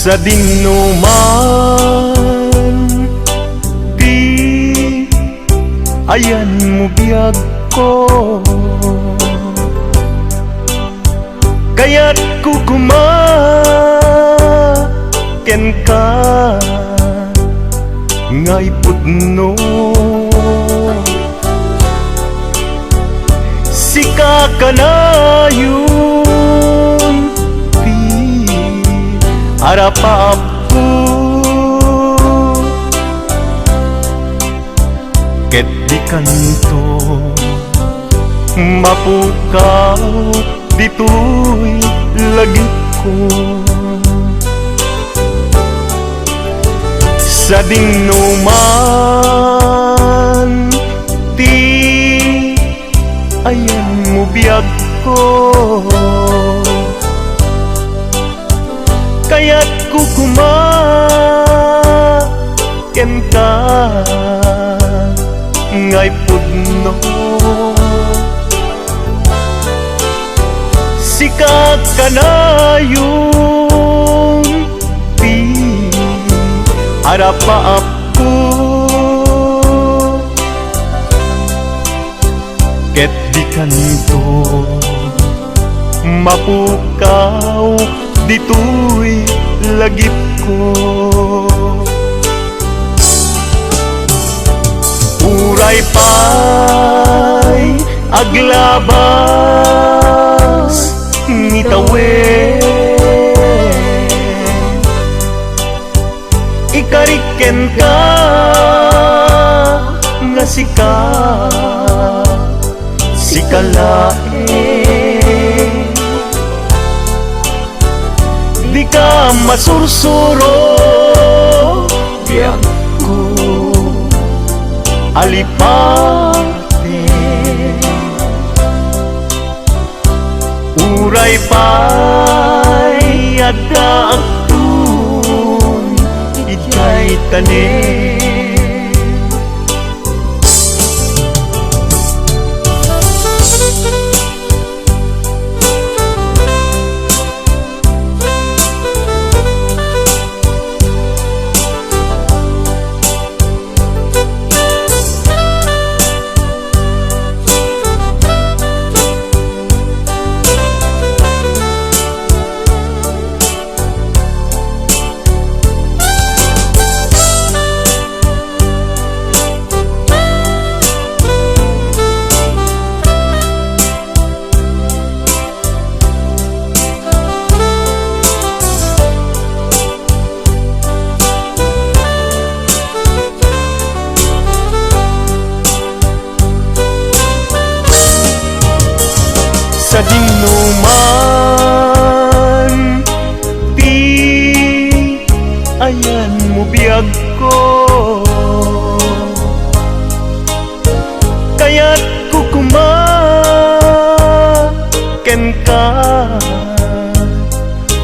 sa dinuman, di ayan mo biyag ko, kaya't kukumaken ka ngay pudno. Sika ka na yun, di harapap ko, ket di kanto mapukaw dito'y lagit ko. Sa dinuman, ti ayan mo biyag ko, kaya't kukumaken ka ngay pudno. Sikat ka na yung di harapap ko, ket di kanto mapukaw dito'y lagip ko. Uray pa'y aglabas ni tawen, ikariken ka nga sikalae, di ka masursuro biyag ko alipate. Uray pa'y adda agtun ijay tanin. Sa dinuman, di ayan mo biyag ko, kaya't kukumaken ka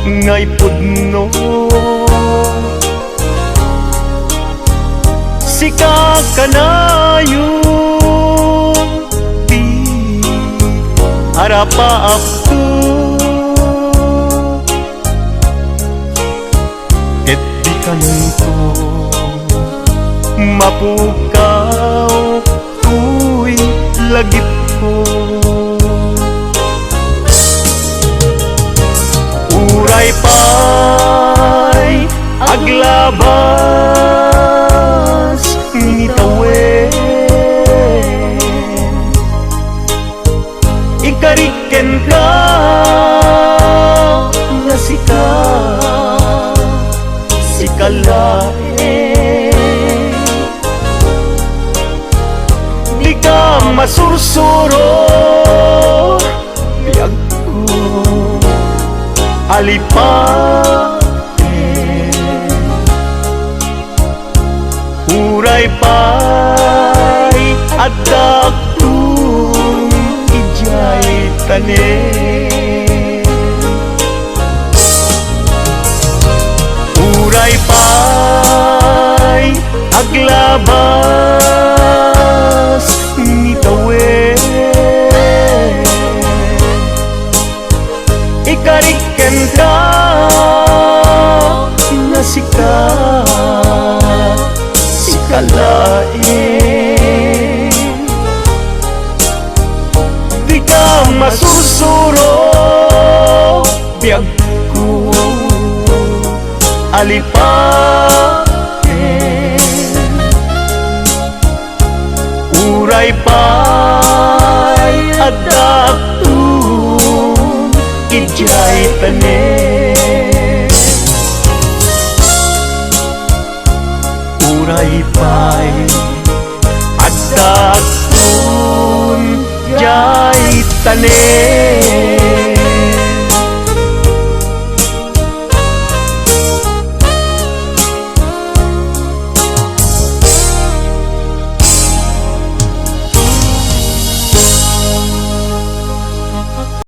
ngay pudno. Sika ka na yung di harapap ko, ket di kanto mapukaw tuy lagip ko. Uray pa'y aglabas ni tawen, ikariken ka nga sikalae, di ka masursuro biyag ko alipate. Uray pa'y adda agtun ijay tanin. Uray pa'y aglabas ni tawen, ikariken ka kalipatin. Uray pa'y adaptun ijay tanen. Uray pa'y adaptun jay tanen.